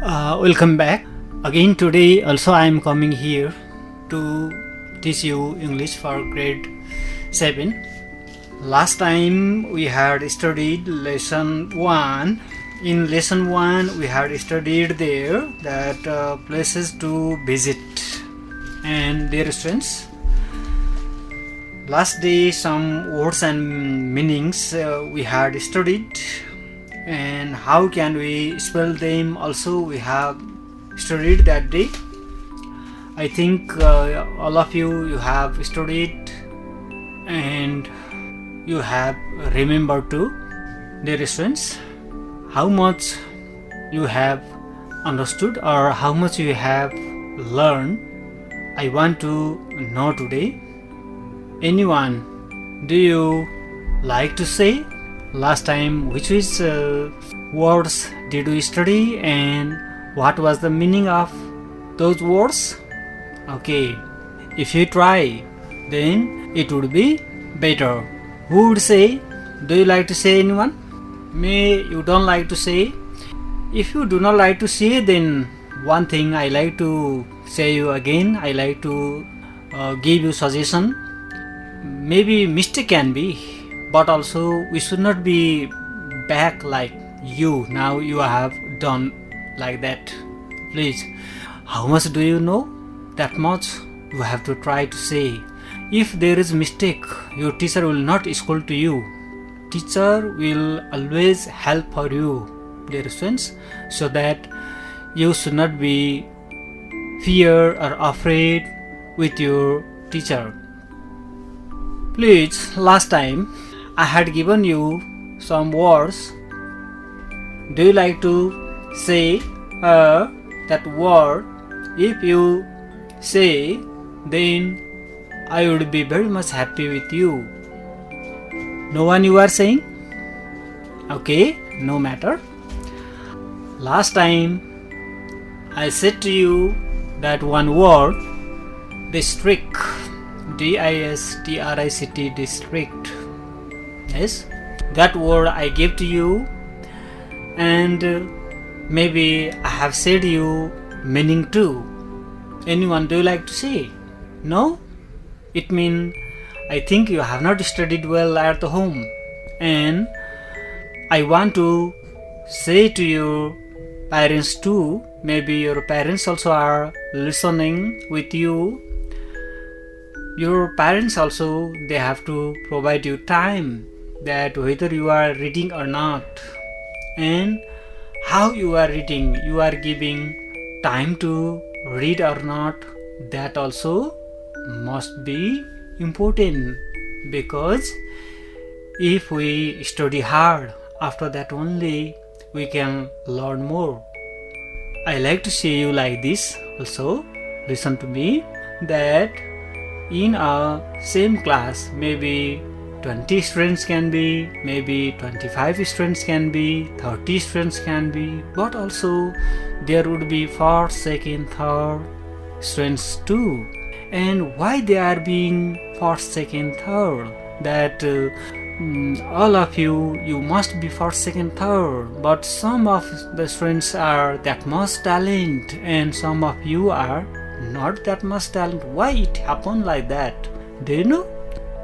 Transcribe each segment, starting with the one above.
Welcome back. Again today also I am coming here to teach you English for grade 7. Last time we had studied lesson 1. In lesson 1 we had studied there that places to visit. And dear students, last day some words and meanings we had studied, and how can we spell them also we have studied that day. I think all of you have studied and you have remembered too. Dear students, how much you have understood or how much you have learned, I want to know today. Anyone, do you like to say last time which words did we study and what was the meaning of those words? Okay, if you try, then it would be better. Who would say? Do you like to say, anyone? May you don't like to say? If you do not like to say, then one thing I like to say you again, I like to give you suggestion. Maybe mistake can be, but also we should not be back like you. Now you have done like that. Please, how much do you know? That much you have to try to say. If there is mistake, your teacher will not scold to you. Teacher will always help for you, dear students, so that you should not be fear or afraid with your teacher. Please, last time I had given you some words. Do you like to say that word? If you say, then I would be very much happy with you. No one you are saying? Okay, no matter. Last time I said to you that one word, district. D-I-S-T-R-I-C-T, district. Yes, that word I gave to you, and maybe I have said you meaning too. Anyone, do you like to say? No? It means I think you have not studied well at the home, and I want to say to your parents too. Maybe your parents also are listening with you. Your parents also, they have to provide you time, that whether you are reading or not, and how you are reading, you are giving time to read or not, that also must be important, because if we study hard, after that only we can learn more. I like to say you like this also. Listen to me, that in a same class, maybe 20 students can be, maybe 25 students can be, 30 students can be, but also there would be first, second, third students too. And why they are being first, second, third? That all of you must be first, second, third, but some of the students are that much talent and some of you are not that much talent. Why it happened like that? Do you know?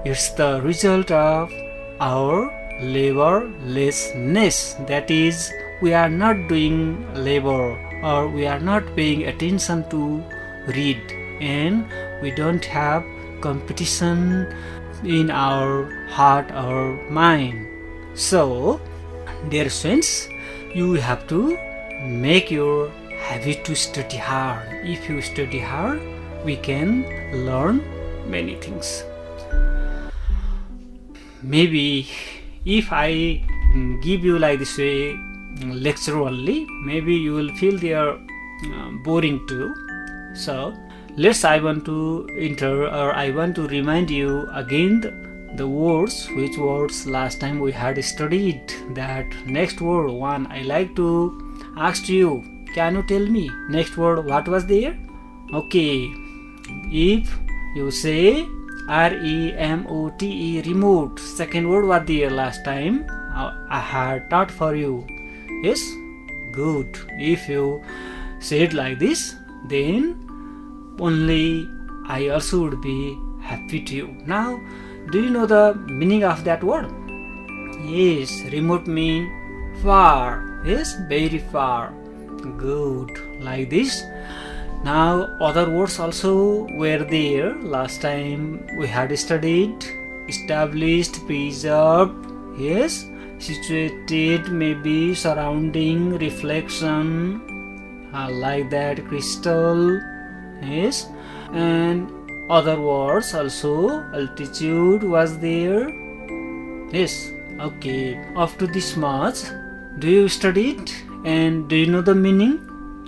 It's the result of our laborlessness. That is, we are not doing labor, or we are not paying attention to read, and we don't have competition in our heart or mind. So, dear friends, you have to make your habit to study hard. If you study hard, we can learn many things. Maybe if I give you like this way lecture only, maybe you will feel they are boring too. So I want to remind you again the words, which words last time we had studied. That next word one, I like to ask you, can you tell me next word what was there? Okay, if you say R-E-M-O-T-E, remote, second word was there last time I had taught for you. Yes, Good. If you say it like this, then only I also would be happy to you. Now, do you know the meaning of that word? Yes, remote mean far. Yes, very far. Good. Like this. Now, other words also were there. Last time we had studied established, preserved. Yes, situated, maybe surrounding, reflection, like that, crystal. Yes, and other words also. Altitude was there. Yes. Okay, up to this much, do you study it and do you know the meaning?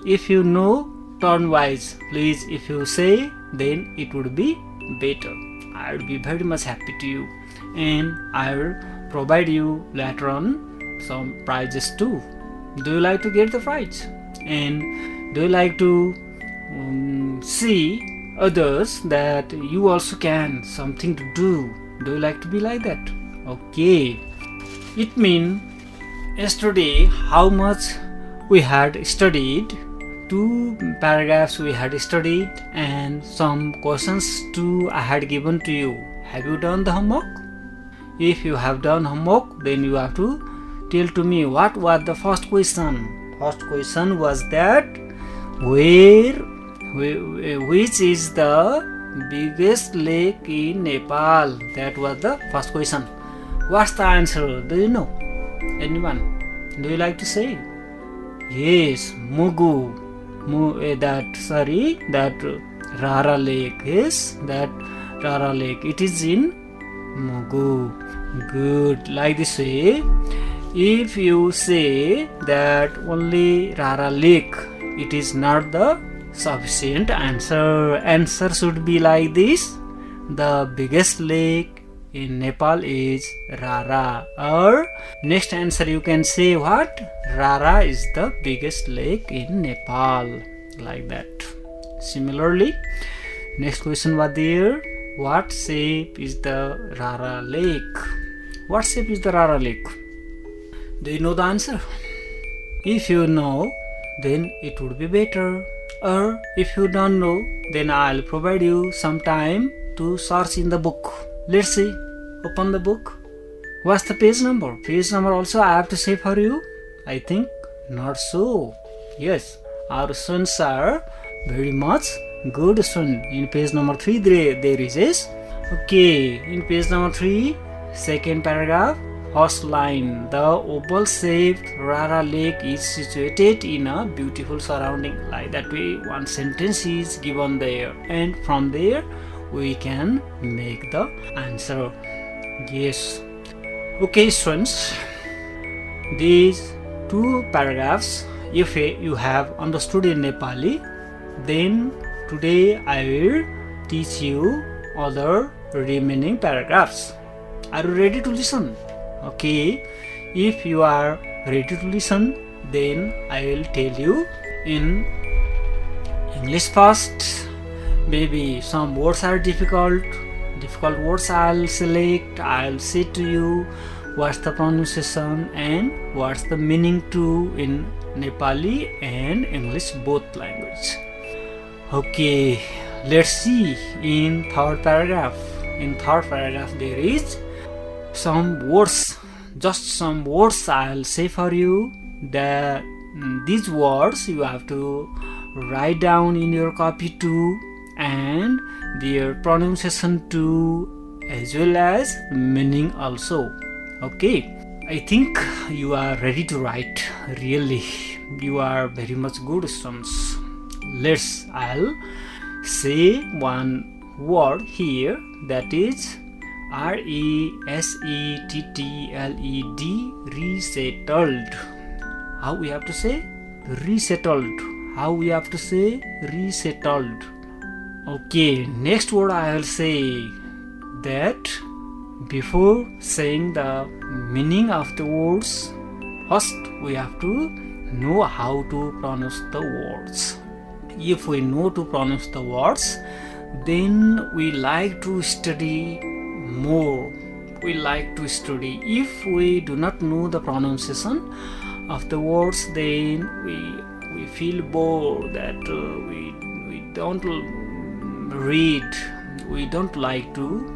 If you know, turn wise, please. If you say, then it would be better. I would be very much happy to you, and I will provide you later on some prizes too. Do you like to get the prize? And do you like to see others that you also can something to do? Do you like to be like that? Okay. It means yesterday how much we had studied, 2 paragraphs we had studied, and some questions too I had given to you. Have you done the homework? If you have done homework, then you have to tell to me what was the first question. First question was that which is the biggest lake in Nepal? That was the first question. What's the answer? Do you know? Anyone? Do you like to say? Yes, Mugu. That Rara Lake. Yes, that Rara Lake. It is in Mugu. Good. Like this way, if you say that only Rara Lake, it is not the sufficient answer. Answer should be like this. The biggest lake in Nepal is Rara. Or next answer you can say what? Rara is the biggest lake in Nepal. Like that. Similarly, next question was there. What shape is the Rara lake? What shape is the Rara lake? Do you know the answer? If you know, then it would be better. Or if you don't know, then I'll provide you some time to search in the book. Let's see. Open the book. What's the page number? Page number also I have to say for you? I think not so. Yes, our students are very much good students. In page number 3 there is this. Okay, in page number 3, second paragraph, first line. The oval shaped Rara Lake is situated in a beautiful surrounding. Like that way, one sentence is given there, and from there we can make the answer. Yes. Okay, students, these 2 paragraphs, if you have understood in Nepali, then today I will teach you other remaining paragraphs. Are you ready to listen? Okay, if you are ready to listen, then I will tell you in English first. Maybe some words are difficult words I'll select. I'll say to you what's the pronunciation and what's the meaning too in Nepali and English both language. Okay, let's see in third paragraph. In third paragraph there is some words, just some words I'll say for you. These words you have to write down in your copy too, and their pronunciation too, as well as meaning also. Okay, I think you are ready to write. Really, you are very much good students. I'll say one word here, that is resettled. Resettled. How we have to say? Resettled. How we have to say? Resettled. Okay, next word I will say that before saying the meaning of the words, first we have to know how to pronounce the words. If we know to pronounce the words, then we like to study more. We like to study. If we do not know the pronunciation, of the words, then we feel bored that we don't read, we don't like to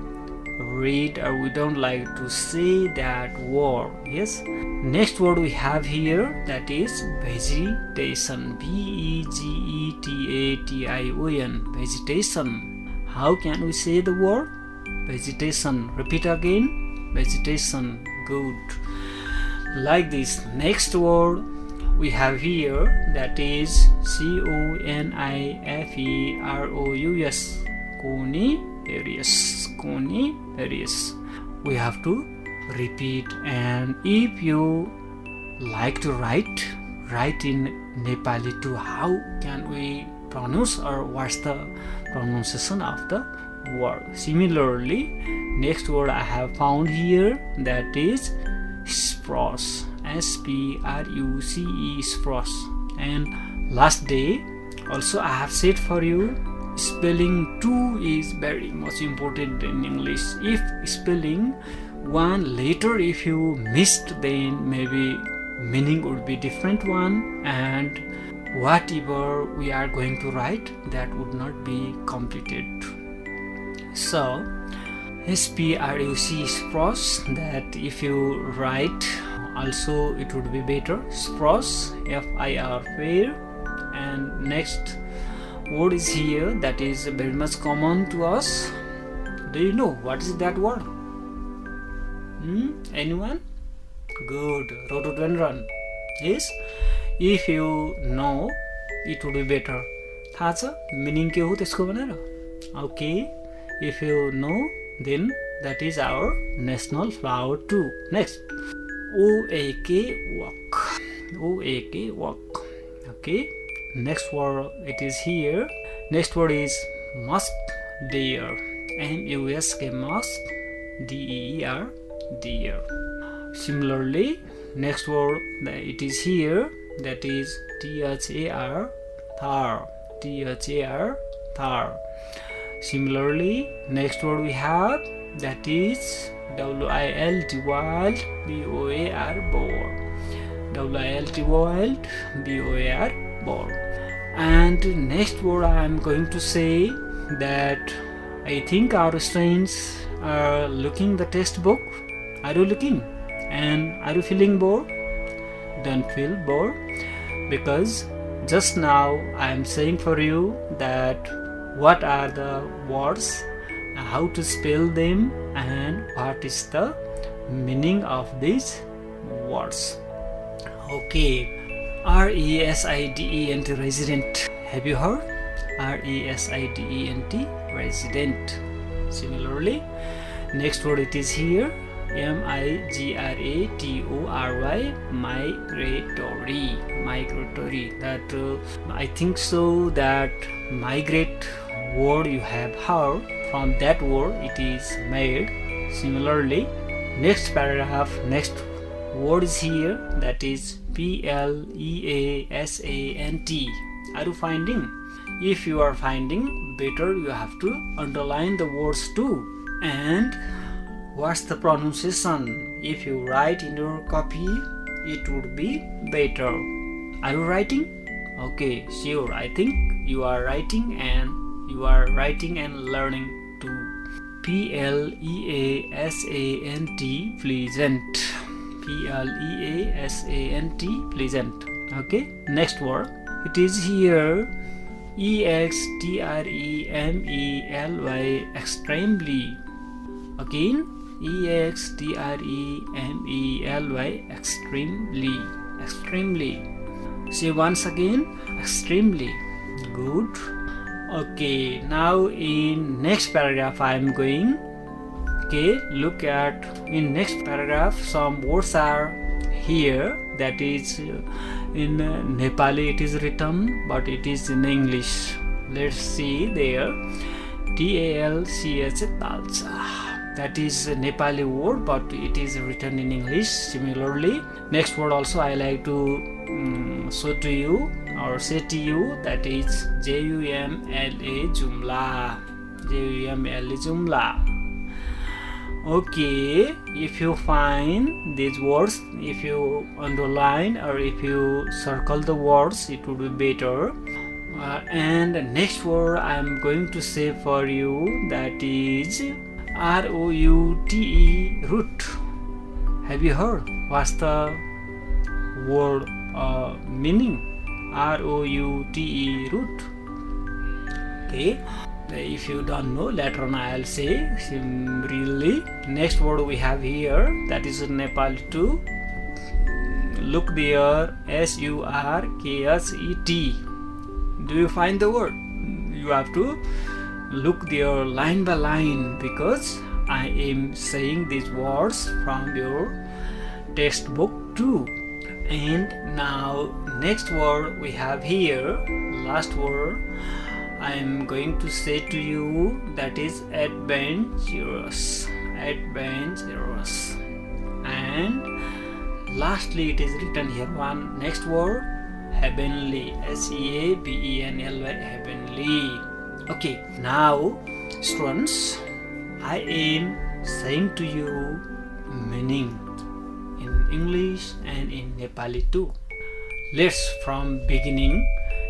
read, or we don't like to say that word. Yes, next word we have here, that is vegetation. vegetation. Vegetation. How can we say the word vegetation? Repeat again. Vegetation. Good. Like this. Next word we have here, that is coniferous. Coniferous. We have to repeat, and if you like to write in Nepali too, how can we pronounce, or what's the pronunciation of the word? Similarly, next word I have found here, that is spruce. spruce. Spruce. And last day also I have said for you, spelling too is very much important in English. If spelling one letter, if you missed, then maybe meaning would be different one, and whatever we are going to write, that would not be completed. So spruce, spruce, that if you write also it would be better. Spruce, fir, fair. And next word is here, that is very much common to us. Do you know what is that word? Anyone? Good. Rhododendron. Yes, if you know, it would be better. थाहा छ meaning के हो त्यसको भनेर? Okay, if you know, then that is our national flower too. Next, oak, walk. Oak, walk. Okay, next word it is here. Next word is musk deer. musk, musk, deer, deer. Similarly, next word it is here, that is thar, thar, thar, thar. Similarly, next word we have, that is wild, wild, boar, boar. wild, wild, boar, boar. And next word I am going to say, that I think our students are looking the textbook. Are you looking? And are you feeling bored? Don't feel bored, because just now I am saying for you that what are the words, how to spell them, and what is the meaning of these words. Okay, resident, resident. Have you heard? resident, resident. Similarly, next word it is here, migratory, migratory, migratory. That I think so that migrate word you have heard, from that word it is made. Similarly, next paragraph, next word is here, that is pleasant. Are you finding? If you are finding, better you have to underline the words too. And what's the pronunciation? If you write in your copy, it would be better. Are you writing? Okay, sure. I think you are writing, and you are writing and learning too. pleasant, pleasant. pleasant, pleasant. Okay, next word. It is here, extremely, extremely. Again, extremely, extremely, extremely. Say once again, extremely. Good. Okay, now in next paragraph I am going. Okay, look at in next paragraph, some words are here, that is in Nepali it is written, but it is in English. Let's see there. talch, talcha. That is a Nepali word, but it is written in English. Similarly, next word also I like to show to you or say to you, that is jumla, jumla, jumla. Okay, if you find these words, if you underline or if you circle the words, it would be better. And the next word I am going to say for you, that is route, route. Have you heard what's the word meaning? route, route. Okay, if you don't know, later on I'll say really. Next word we have here, that is in Nepali too. Look there, surkhet. Do you find the word? You have to look there line by line, because I am saying these words from your textbook too. And now next word we have here, last word I am going to say to you, that is adventurous, adventurous. And lastly it is written here one next word, heavenly, heavenly, heavenly. Okay, now students, I am saying to you meaning in English and in Nepali too. Let's from beginning,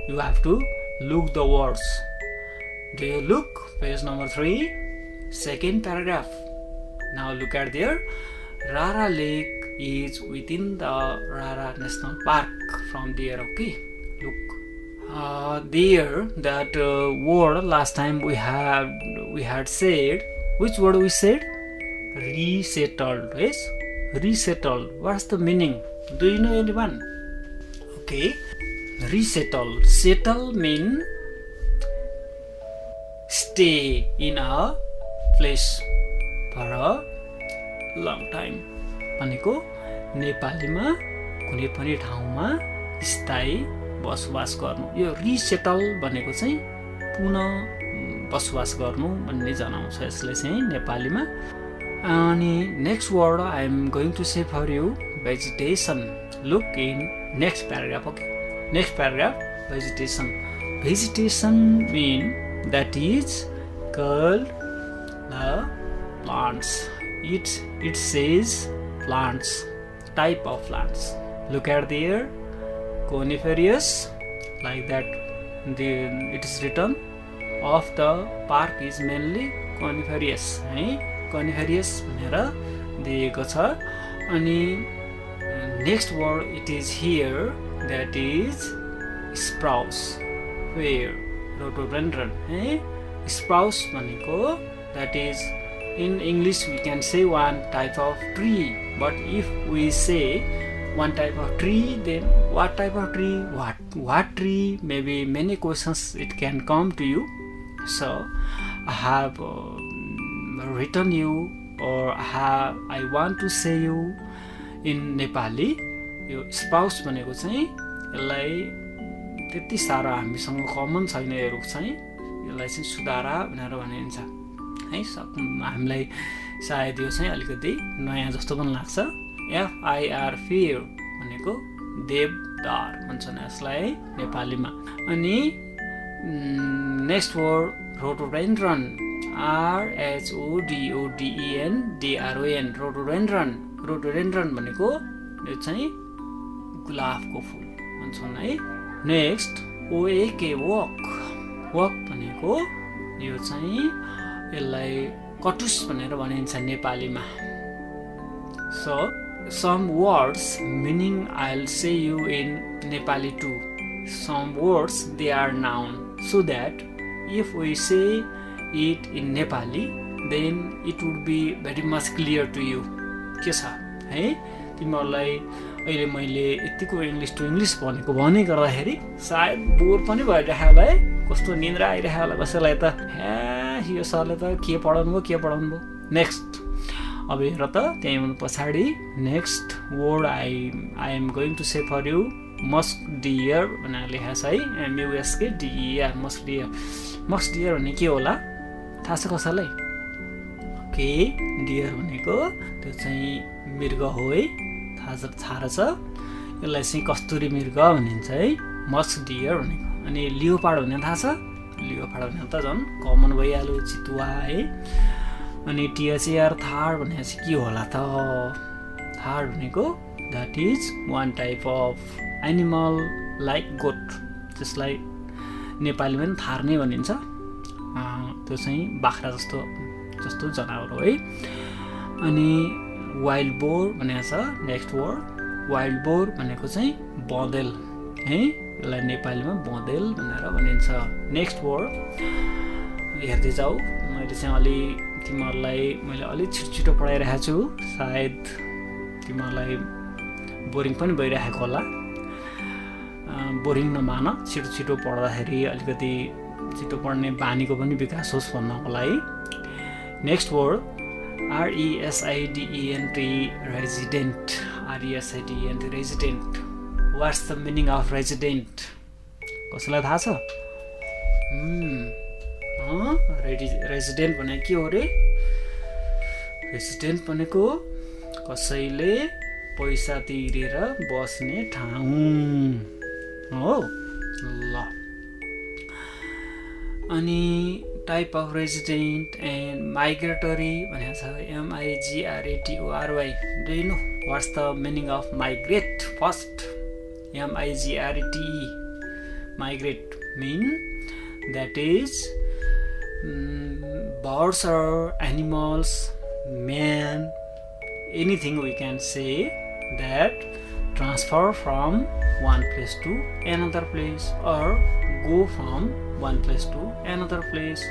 you have to look the words. Do you look? Page number 3, second paragraph. Now look at there. Rara Lake is within the Rara National Park. From there, okay. Look. There, that word last time we had said. Which word we said? Resettled. Yes, resettled. What's the meaning? Do you know anyone? Okay. Resettle. Settle mean stay in a place for a long time. भनेको नेपालीमा कुनै पनि ठाउँमा स्थायी बसोबास गर्नु. यो resettle भनेको चाहिँ पुनः बसोबास गर्नु भन्ने जनाउँछ यसले चाहिँ नेपालीमा. अनि next word I am going to say for you, vegetation. Look in next paragraph. Okay, next paragraph, vegetation. Vegetation mean that is called the plants. It says plants, type of plants. Look at there, coniferous, like that. It is written of the park is mainly coniferous. Coniferous भनेर दिएको छ. अनि next word it is here, that is spruce. Where? Rhododendron. Spruce भनेको, that is in English we can say one type of tree. But if we say one type of tree, then what type of tree? What tree? Maybe many questions it can come to you. So I have written you, or I want to say you in Nepali. यो spouse भनेको चाहिँ यसलाई त्यति साह्रो हामीसँग common छैन. यो रुख चाहिँ यसलाई चाहिँ सुधारा भनेर भनिन्छ है. हामीलाई सायद यो चाहिँ अलिकति नयाँ जस्तो पनि लाग्छ. FIR फियर भनेको देवदार भन्छन् यसलाई नेपालीमा. अनि next word rhododendron, RHODODENDRON. Rhododendron भनेको यो चाहिँ गुलाबको फुल भन्छन् है. Next OAK, walk. वक भनेको यो चाहिँ यसलाई कटुस भनेर भनिन्छ नेपालीमा. So some words meaning I'll say you in Nepali too. Some words they are noun, so that if we say it in Nepali, then it would be very much clear to you. के छ है, तिमीहरूलाई अहिले मैले यतिको English to English भनेको भन्ने गर्दाखेरि सायद बोर पनि भइरहेको होला है. कस्तो निन्द्रा आइरहेको होला कसैलाई त, यो सरले त के पढाउनु भयो. नेक्स्ट अब हेर त, त्यही पछाडि next word I am going to say for you, musk deer भनेर लेखेको छ है. MUSKDER, musk deer. Musk deer भन्ने के होला थाहा छ कसैलाई? ओके, डियर भनेको त्यो चाहिँ मृग हो है, थाहा छ. यसलाई चाहिँ कस्तुरी मृग भनिन्छ है, मस्क डियर भनेको. अनि लियोपार्ड भन्ने थाहा छ? लियोपार्ड भनेको त झन् कमन भइहाल्यो, चितुवा है. अनि THAR थार भनेपछि के होला त? थार भनेको that is one type of animal like goat, जसलाई नेपालीमा पनि थार नै भनिन्छ। त्यो चाहिँ बाख्रा जस्तो जनावर हो है। अनि वाइल्ड बोर भनेको छ नेक्स्ट वर्ड। वाइल्ड बोर भनेको चाहिँ बँदेल है, यसलाई नेपालीमा बँदेल भनेर भनिन्छ। नेक्स्ट वर्ड हेर्दै जाऊ। मैले चाहिँ तिमीहरूलाई मैले अलिक छिटो पढाइरहेको छु, सायद तिमीहरूलाई बोरिङ पनि भइरहेको होला। बोरिङ नमान, छिटो पढ्दाखेरि अलिकति छिटो पढ्ने बानीको पनि विकास होस् भन्नको लागि। Next word RESIDENT, resident. RESIDENT, resident. What's the meaning of resident? कसैलाई थाहा छ? रेजिडेन्ट भनेको के हो रे? रेजिडेन्ट भनेको कसैले पैसा तिरेर बस्ने ठाउँ हो। ल, अनि type of resident and migratory भनेको छ MIGRATORY। Do you know what's the meaning of migrate? First MIGRATE, migrate mean that is birds or animals, man, anything we can say that transfer from one place to another place or go from one place to another place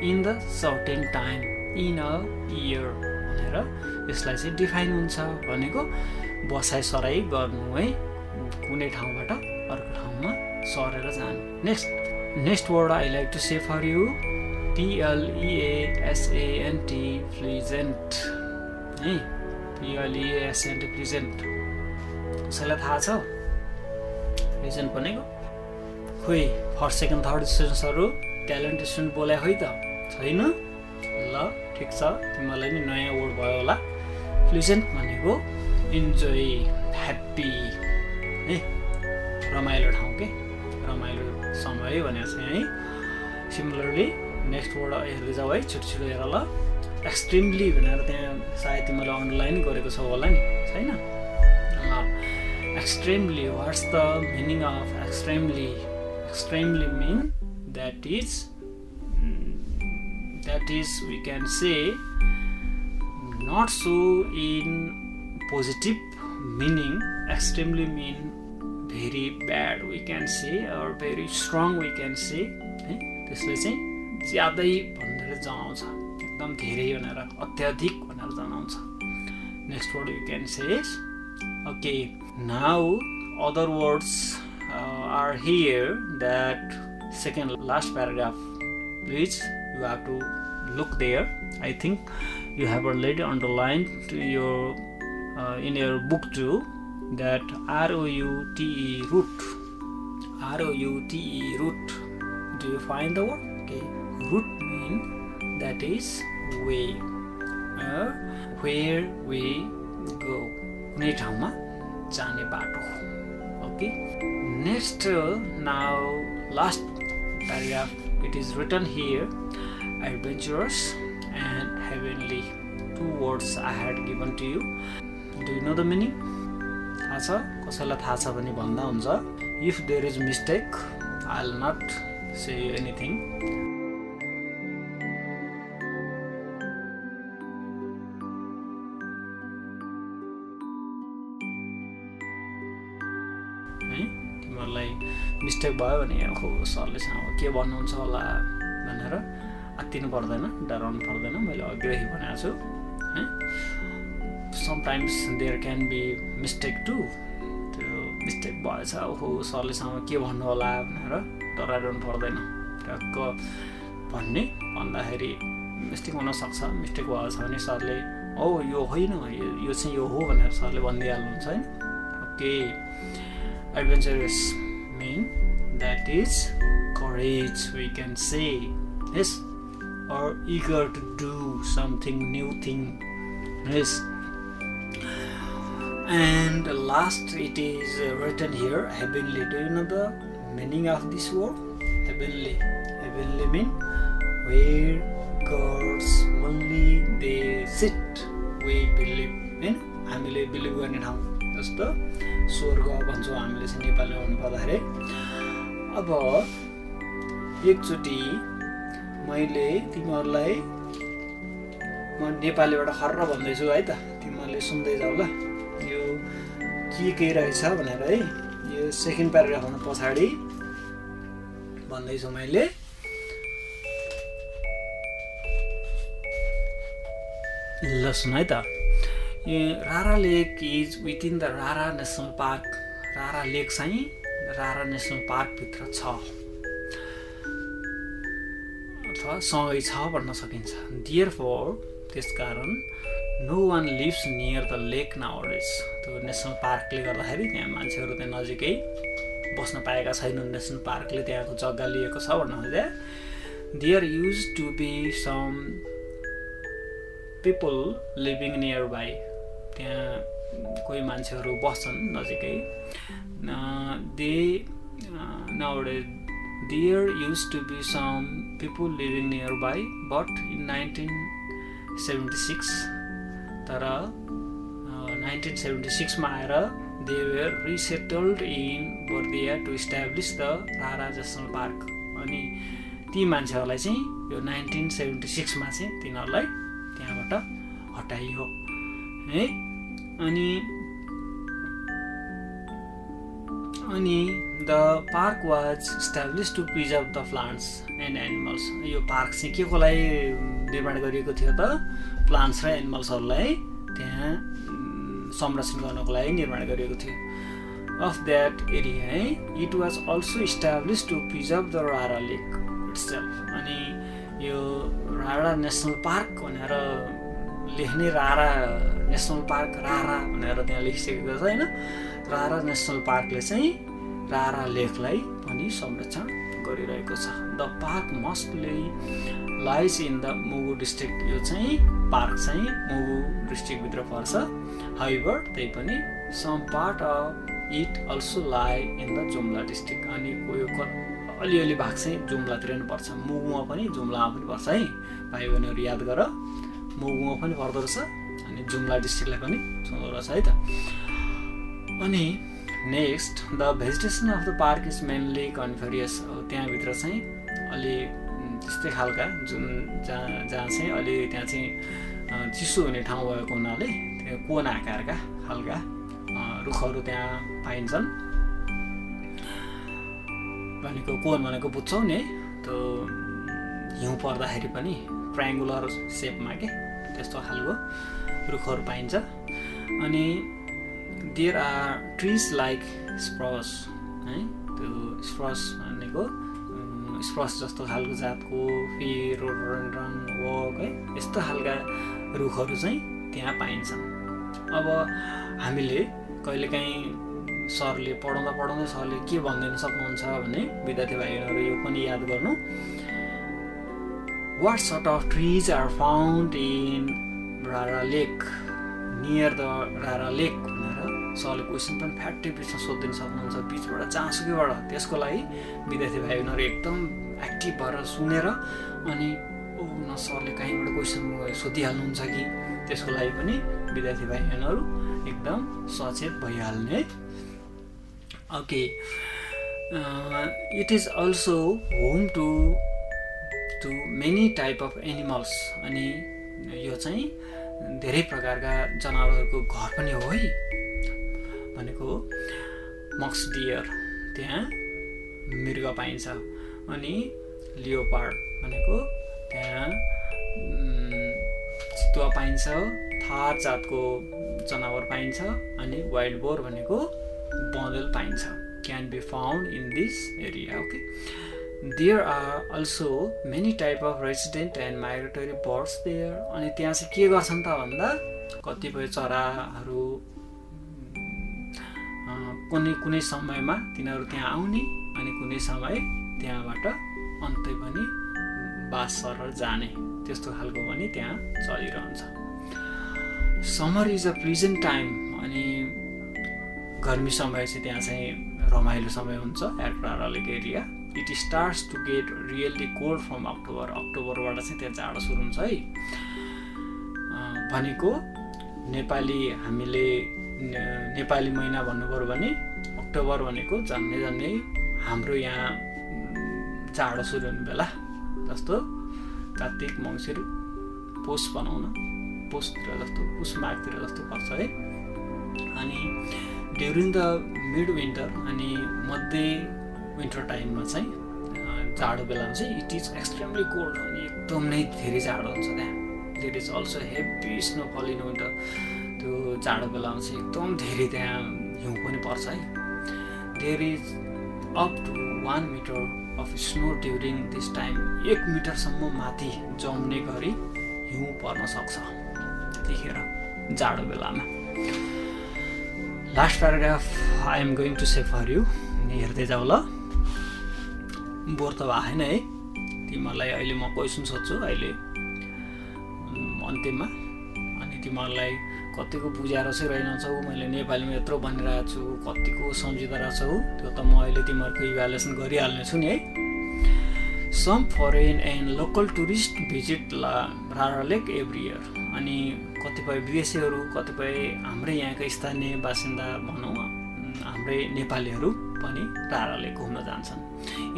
in the certain time in a year भनेर यसलाई चाहिँ define हुन्छ। भनेको बसाइ सराई गर्नु है, कुनै ठाउँबाट अर्को ठाउँमा सरेर जानु। Next word I like to say for you PLEASANT, pleasant है। PLEASANT, pleasant. कसैलाई थाहा छ प्लिजेन्ट भनेको? खोइ फर्स्ट सेकेन्ड थर्ड स्टुडेन्ट्सहरू ट्यालेन्ट स्टुडेन्ट बोलायो है त? छैन? ल ठिक छ, तिमीलाई नि नयाँ वर्ड भयो होला। प्लिजेन्ट भनेको इन्जोय, ह्याप्पी है, रमाइलो ठाउँ के, रमाइलो समय भनेको छ है। सिमिलरली नेक्स्ट वर्ड हेर्दै जाऊ है, छिटो हेर ल। एक्सट्रिमली भनेर त्यहाँ सायद तिमीले अन्डरलाइन गरेको छौ होला नि, छैन? Extremely, what's the meaning of extremely? Extremely mean that is we can say not so in positive meaning. Extremely mean very bad we can say or very strong we can say है। त्यसले चाहिँ ज्यादै भनेर जनाउँछ, एकदम धेरै भनेर, अत्याधिक भनेर जनाउँछ। Next word you can say okay. Now other words are here, that second last paragraph, please you have to look there. I think you have already underlined to your in your book too, that ROUTE, root. ROUTE, root. Do you find the word? Okay, root mean that is way, where we go, कुनै ठाउँमा जाने बाटो। Okay, next now last paragraph, it is written here adventurous and heavenly. Two words I had given to you. Do you know the meaning? थाहा छ? कसैलाई थाहा छ भने भन्दा हुन्छ। If there is mistake, I'll not say anything. तिमीहरूलाई mistake भयो भने हो सरले के भन्नुहुन्छ होला भनेर आत्तिनु पर्दैन, डराउनु पर्दैन। मैले अघिदेखि भनेको छु है। Sometimes there can be mistake too, त्यो मिस्टेक भएछ हो सरलेसँग के भन्नु होला भनेर डराइरहनु पर्दैन। टक्क भन्दाखेरि मिस्टेक हुनसक्छ। मिस्टेक भएछ भने सरले औ यो होइन, यो चाहिँ यो हो भनेर सरले भनिदिइहाल्नुहुन्छ है। Okay, adventurous mean that is courage we can say, yes, or eager to do something new thing, yes. And last it is written here heavenly. Do you know the meaning of this word? Heavenly mean where God's only seat we believe हैन हामीले believe गर्ने ठाउँ जस्तो स्वर्ग भन्छौँ हामीले चाहिँ नेपालीमा भन्नु पर्दाखेरि अब एकचोटि मैले तिमीहरूलाई म नेपालीबाट खर्र भन्दैछु है त तिमीहरूले सुन्दै जाऊ ल यो के रहेछ भनेर है यो सेकेन्ड प्याराग्राफमा पछाडि भन्दैछु मैले ल सुन है त रारा लेक इज विथिन द रारा नेसनल पार्क रारा लेक चाहिँ रारा नेसनल पार्कभित्र छ अथवा सँगै छ भन्न सकिन्छ देयरफोर त्यसकारण no one lives near the lake nowadays त्यो नेसनल पार्कले गर्दाखेरि त्यहाँ मान्छेहरू त्यहाँ नजिकै बस्न पाएका छैनन् नेसनल पार्कले त्यहाँको जग्गा लिएको छ भन्न खोज्दा there use to be some people living nearby त्यहाँ कोही मान्छेहरू बस्छन् नजिकै There used to be some people living nearby, but in 1976 तर 1976 मा आएर they were resettled in Bardia to establish the Rara National Park अनि ती मान्छेहरूलाई चाहिँ यो 1976 मा चाहिँ तिनीहरूलाई त्यहाँबाट हटाइयो है अनि the park was established to preserve the plants and animals यो पार्क चाहिँ के को लागि निर्माण गरिएको थियो त प्लान्ट्स र एनिमल्सहरूलाई त्यहाँ संरक्षण गर्नको लागि निर्माण गरिएको थियो of that area it was also established to preserve the Rara Lake itself अनि यो रारा नेसनल पार्क भनेर लेख्ने रारा नेसनल पार्क रारा भनेर त्यहाँ लेखिसकेको छ हैन रारा नेसनल पार्कले चाहिँ रारा लेकलाई पनि संरक्षण गरिरहेको छ the park mostly lies in the Mugu district यो चाहिँ पार्क चाहिँ मुगु डिस्ट्रिक्ट भित्र पर्छ हाउएभर त्यही पनि some part of it also लाई इन द जुम्ला डिस्ट्रिक्ट अनि यो अलिअलि भाग चाहिँ जुम्लातिर नि पर्छ मुगुमा पनि जुम्लामा पनि पर्छ है भाइ बहिनीहरू याद गर मुगुमा पनि पर्दो रहेछ अनि जुम्ला डिस्ट्रिक्टलाई पनि छुँदो रहेछ है त अनि next the vegetation of the park is mainly coniferous त्यहाँभित्र चाहिँ अलि त्यस्तै खालका जुन जहाँ चाहिँ अलि त्यहाँ चाहिँ चिसो हुने ठाउँ भएको हुनाले त्यो कोन आकारका खालका रुखहरू त्यहाँ पाइन्छन् भनेको कोन भनेको बुझ्छौ नि त्यो हिउँ पर्दाखेरि पनि ट्रायङ्गुलर सेपमा के त्यस्तो खालको रुखहरू पाइन्छ अनि there are trees like spruce है त्यो स्प्रस भनेको स्प्रस जस्तो खालको जातको फिरोडोडेन्ड्रन वक है यस्तो खालका रुखहरू चाहिँ त्यहाँ पाइन्छन् अब हामीले कहिलेकाहीँ सरले पढाउँदा सरले के भनिदिन सक्नुहुन्छ भने विद्यार्थी भाइहरू यो पनि याद गर्नु What sort of trees are found in Rara Lake near the Rara Lake भनेर सरले क्वेसन पनि फ्याक्टै बिचमा सोधिदिन सक्नुहुन्छ बिचबाट जहाँसुकैबाट त्यसको लागि विद्यार्थी भाइहरू एकदम एक्टिभ भएर सुनेर अनि न सरले कहीँबाट क्वेसन सोधिहाल्नुहुन्छ कि त्यसको लागि पनि विद्यार्थी भाइहरू एकदम सचेत भइहाल्ने okay it is also home to many type of animals अनि यो चाहिँ धेरै प्रकारका जनावरहरूको घर पनि हो है भनेको मक्स डियर त्यहाँ मृग पाइन्छ अनि लियोपार्ड भनेको त्यहाँ चितुवा पाइन्छ थार जातको जनावर पाइन्छ अनि वाइल्ड बोर भनेको बँदेल पाइन्छ can be found in this area okay There are also many type of resident and migratory birds there अनि त्यहाँ चाहिँ के गर्छन् त भन्दा कतिपय चराहरू कुनै समयमा तिनीहरू त्यहाँ आउने अनि कुनै समय त्यहाँबाट अन्तै पनि बास सरेर जाने त्यस्तो खालको पनि त्यहाँ चलिरहन्छ summer is a pleasant time अनि गर्मी समय चाहिँ त्यहाँ चाहिँ रमाइलो समय हुन्छ at Rara lake area It starts to get really cold from October. अक्टोबरबाट चाहिँ त्यहाँ जाडो सुरु हुन्छ है भनेको नेपाली हामीले नेपाली महिना भन्नुपर्यो भने अक्टोबर भनेको झन्डै हाम्रो यहाँ जाडो सुरु हुने बेला, जस्तो कार्तिक मङ्सिर पुस भनौँ न, पुसतिर जस्तो पुस माघतिर जस्तो पर्छ है। अनि ड्युरिङ द मिड विन्टर अनि मध्य विन्टर टाइममा चाहिँ जाडो बेलामा चाहिँ इट इज एक्सट्रिमली कोल्ड, अनि एकदम नै धेरै जाडो हुन्छ त्यहाँ। There is also heavy snowfall in winter. त्यो जाडो बेलामा चाहिँ एकदम धेरै त्यहाँ हिउँ पनि पर्छ है। There is up to 1 metre of snow during this time. 1 मिटरसम्म माथि जम्ने गरी हिउँ पर्न सक्छ त्यतिखेर जाडो बेलामा। Last paragraph I am going to say for you, हेर्दै जाऊ ल, बोर त भएन है। तिमीहरूलाई अहिले म क्वेसन सोध्छु अहिले अन्त्यमा, अनि तिमीहरूलाई कतिको बुझाएर चाहिँ रहेनछौ, मैले नेपालीमा यत्रो भनिरहेको छु, कतिको सम्झिँदो रहेछौ त्यो त म अहिले तिमीहरूको इभ्यालुएसन गरिहाल्नेछु नि है। Some foreign and local tourist visit Rara lake every year. अनि कतिपय विदेशीहरू, कतिपय हाम्रै यहाँका स्थानीय बासिन्दा भनौँ हाम्रै नेपालीहरू पनि रारा लेक घुम्न जान्छन्।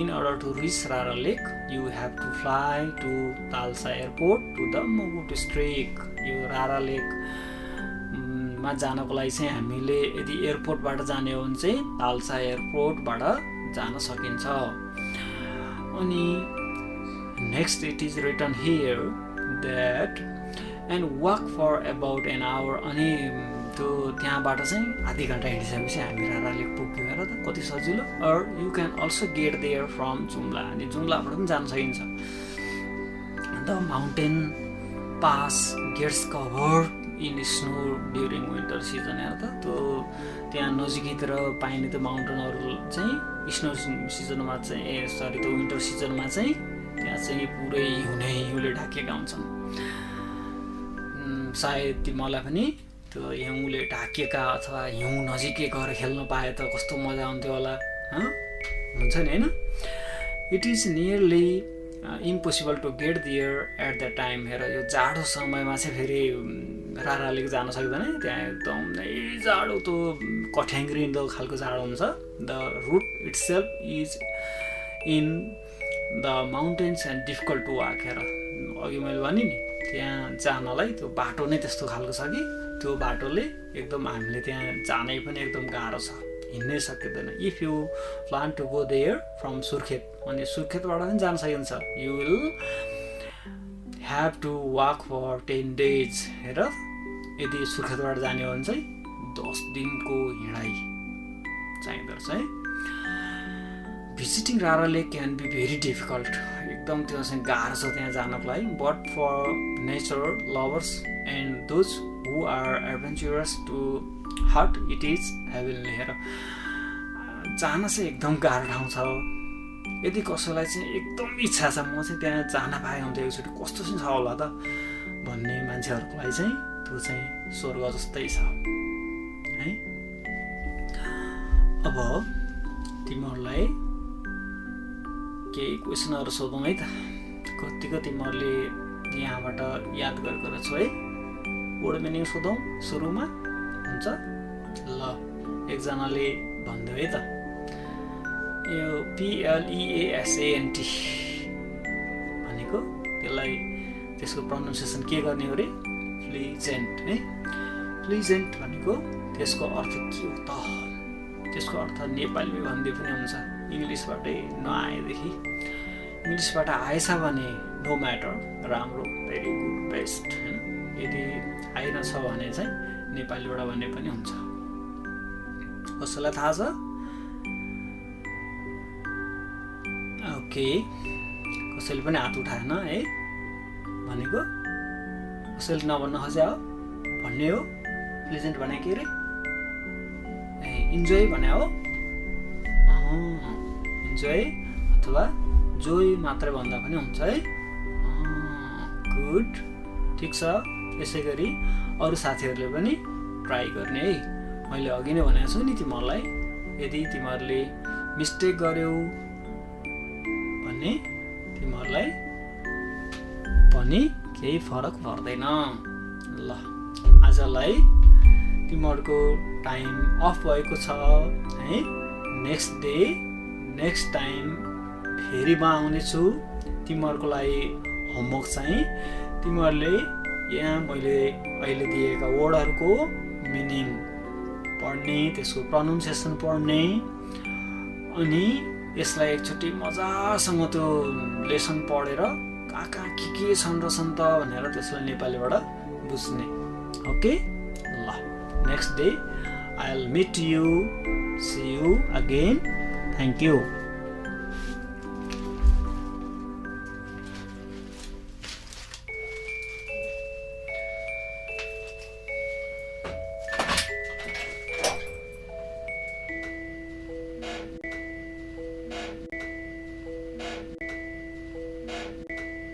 In order to reach Rara lake you have to fly to Talcha airport to the Mugu district. यो रारा लेकमा जानको लागि चाहिँ हामीले यदि एयरपोर्टबाट जाने हो भने चाहिँ तालसा एयरपोर्टबाट जान सकिन्छ। अनि next it is written here that and walk for about an hour. अनि त्यो त्यहाँबाट चाहिँ आधी घन्टा हिँडिसकेपछि हामी रारा लेक पुग्यो हेर त, कति सजिलो। Or you can also get there from Jumla. अनि जुम्लाबाट पनि जान सकिन्छ। The mountain pass gets covered in snow during winter season हेर त। त्यो त्यहाँ नजिकैतिर पाइने त्यो माउन्टेनहरू चाहिँ स्नो सिजनमा चाहिँ त्यो विन्टर सिजनमा चाहिँ त्यहाँ चाहिँ पुरै हिउँले ढाकिएका हुन्छन्। सायद तिमीलाई पनि त्यो हिउँले ढाकिएका अथवा हिउँ नजिकै गएर खेल्न पाए त कस्तो मजा आउँथ्यो होला, हुन्छ नि होइन। It is nearly impossible to get there at the time. हेर यो जाडो समयमा चाहिँ फेरि रारा लेक जान सक्दैन, त्यहाँ एकदम नै जाडो, त्यो कठ्याङ्ग्रिँदो खालको जाडो हुन्छ। The route itself is in the mountains and difficult to walk. हेर अघि मैले भने नि त्यहाँ जानलाई त्यो बाटो नै त्यस्तो खालको छ कि त्यो बाटोले एकदम हामीले त्यहाँ जानै पनि एकदम गाह्रो छ, हिँड्नै सकिँदैन। If you plan to go there from Surkhet, अनि सुर्खेतबाट पनि जान सकिन्छ। You will have to walk for 10 days। हेर यदि सुर्खेतबाट जाने हो भने चाहिँ 10 दिनको हिँडाइ चाहिँदो रहेछ है। Visiting Rara lake can be very difficult. एकदम त्यो चाहिँ गाह्रो छ त्यहाँ जानको लागि। But for nature lovers and those who are adventurous to heart it is heavenly. हेर जान चाहिँ एकदम गाह्रो ठाउँ छ। यदि कसैलाई चाहिँ एकदम इच्छा छ म चाहिँ त्यहाँ जान पाएँ हुन्थ्यो एकचोटि, कस्तो चाहिँ छ होला त भन्ने मान्छेहरूको लागि चाहिँ त्यो चाहिँ स्वर्ग जस्तै छ है। अब तिमीहरूलाई केही क्वेसनहरू सोधौँ है त, कतिको तिमीहरूले यहाँबाट याद गरेको रहेछौ है। वर्ड मिनिङ सोधौँ सुरुमा, हुन्छ ल। एकजनाले भन्दै है त, यो PLEASANT भनेको त्यसलाई त्यसको प्रनाउन्सिएसन के गर्ने हो रे? प्लिजेन्ट है। प्लिजेन्ट भनेको त्यसको अर्थ के हो त? त्यसको अर्थ नेपालीमै भन्दै पनि हुन्छ, इङ्ग्लिसबाटै नआएदेखि। इङ्ग्लिसबाट आएछ भने नो म्याटर, राम्रो, भेरी गुड, बेस्ट होइन। यदि आइरहेछ भने चाहिँ नेपालीबाट भन्ने पनि हुन्छ। कसैलाई थाहा छ? ओके, कसैले पनि हात उठाएन है। भनेको कसैले नभन्न खोजे हो भन्ने हो। प्लेजेन्ट भने के रे? इन्जोय भने हो। इन्जोय अथवा जोय मात्रै भन्दा पनि हुन्छ है। गुड, ठिक छ। यसै गरी अरू साथीहरूले पनि ट्राई गर्ने है। मैले अघि नै भनेको छु नि तिमीहरूलाई, यदि तिमीहरूले मिस्टेक गर्यौ भने तिमीहरूलाई पनि केही फरक पर्दैन। ल ल आजलाई तिमीहरूको टाइम अफ भएको छ है। नेक्स्ट टाइम फेरि म आउनेछु तिमीहरूको लागि। होमवर्क चाहिँ तिमीहरूले यहाँ मैले अहिले दिएका वर्डहरूको मिनिङ पढ्ने, त्यसको प्रनाउन्सिएसन पढ्ने, अनि यसलाई एकचोटि मजासँग त्यो लेसन पढेर कहाँ के छन् र छन् त भनेर त्यसलाई नेपालीबाट बुझ्ने। ओके ल next day I will meet you, see you again. Thank you.